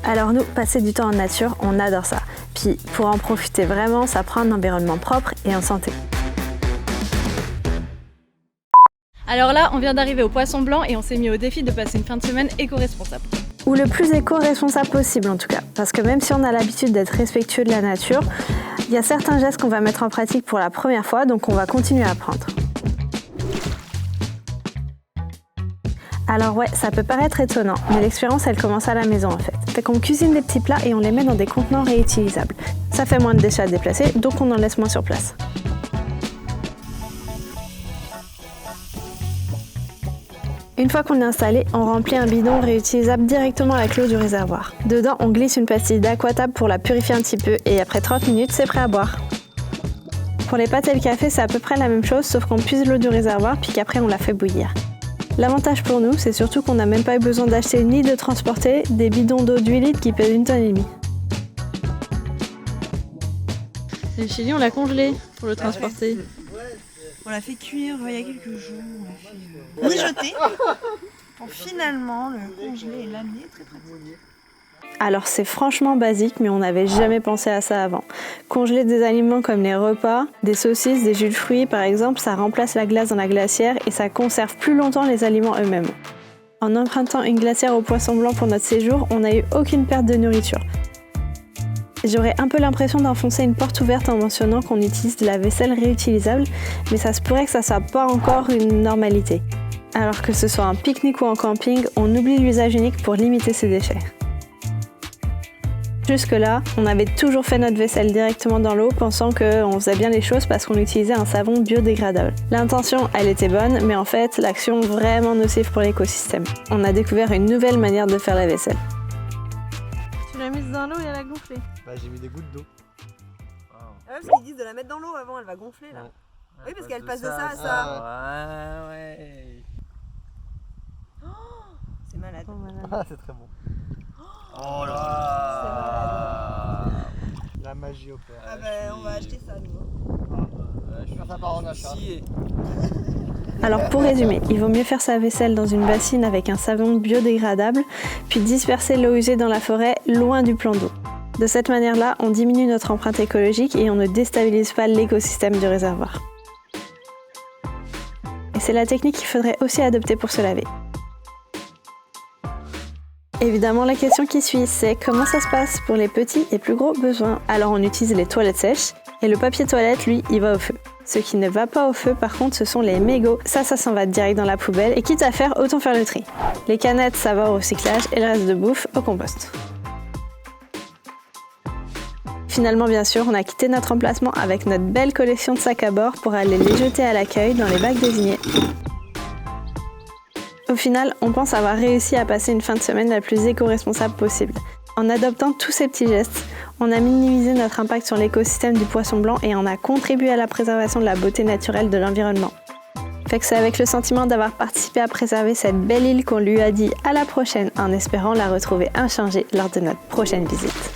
Alors nous, passer du temps en nature, on adore ça. Puis pour en profiter vraiment, ça prend un environnement propre et en santé. Alors là, on vient d'arriver au Poisson Blanc et on s'est mis au défi de passer une fin de semaine éco-responsable. Ou le plus éco-responsable possible en tout cas. Parce que même si on a l'habitude d'être respectueux de la nature, il y a certains gestes qu'on va mettre en pratique pour la première fois, donc on va continuer à apprendre. Alors ouais, ça peut paraître étonnant, mais l'expérience elle commence à la maison en fait. Fait qu'on cuisine des petits plats et on les met dans des contenants réutilisables. Ça fait moins de déchets à déplacer, donc on en laisse moins sur place. Une fois qu'on est installé, on remplit un bidon réutilisable directement avec l'eau du réservoir. Dedans, on glisse une pastille d'Aquatab pour la purifier un petit peu et après 30 minutes, c'est prêt à boire. Pour les pâtes et le café, c'est à peu près la même chose, sauf qu'on puise l'eau du réservoir puis qu'après on la fait bouillir. L'avantage pour nous, c'est surtout qu'on n'a même pas eu besoin d'acheter ni de transporter des bidons d'eau d'8 litres qui pèsent 1,5 tonne. Le chili, on l'a congelé pour le transporter. On l'a fait cuire il y a quelques jours, on l'a fait mijoter pour finalement le congeler et l'amener très pratique. Alors c'est franchement basique, mais on n'avait jamais pensé à ça avant. Congeler des aliments comme les repas, des saucisses, des jus de fruits par exemple, ça remplace la glace dans la glacière et ça conserve plus longtemps les aliments eux-mêmes. En empruntant une glacière au Poisson Blanc pour notre séjour, on n'a eu aucune perte de nourriture. J'aurais un peu l'impression d'enfoncer une porte ouverte en mentionnant qu'on utilise de la vaisselle réutilisable, mais ça se pourrait que ça soit pas encore une normalité. Alors que ce soit un pique-nique ou en camping, on oublie l'usage unique pour limiter ces déchets. Jusque-là, on avait toujours fait notre vaisselle directement dans l'eau, pensant qu'on faisait bien les choses parce qu'on utilisait un savon biodégradable. L'intention, elle était bonne, mais en fait, l'action vraiment nocive pour l'écosystème. On a découvert une nouvelle manière de faire la vaisselle. Tu l'as mise dans l'eau et elle a gonflé. Bah j'ai mis des gouttes d'eau. Ah ouais, parce qu'ils disent de la mettre dans l'eau avant, elle va gonfler là. Ouais. Oui, parce qu'elle passe de ça à ça. Ah ouais. C'est malade. Ah c'est très bon. Oh là. La magie opère. Ah bah on va acheter ça nous. Je suis ça part en achat. Alors pour résumer, il vaut mieux faire sa vaisselle dans une bassine avec un savon biodégradable, puis disperser l'eau usée dans la forêt, loin du plan d'eau. De cette manière-là, on diminue notre empreinte écologique et on ne déstabilise pas l'écosystème du réservoir. Et c'est la technique qu'il faudrait aussi adopter pour se laver. Évidemment, la question qui suit, c'est comment ça se passe pour les petits et plus gros besoins. Alors on utilise les toilettes sèches, et le papier toilette, lui, il va au feu. Ce qui ne va pas au feu, par contre, ce sont les mégots. Ça s'en va direct dans la poubelle, et quitte à faire, autant faire le tri. Les canettes, ça va au recyclage, et le reste de bouffe, au compost. Finalement, bien sûr, on a quitté notre emplacement avec notre belle collection de sacs à bord pour aller les jeter à l'accueil dans les bacs désignés. Au final, on pense avoir réussi à passer une fin de semaine la plus éco-responsable possible. En adoptant tous ces petits gestes, on a minimisé notre impact sur l'écosystème du Poisson Blanc et on a contribué à la préservation de la beauté naturelle de l'environnement. Fait que c'est avec le sentiment d'avoir participé à préserver cette belle île qu'on lui a dit à la prochaine en espérant la retrouver inchangée lors de notre prochaine visite.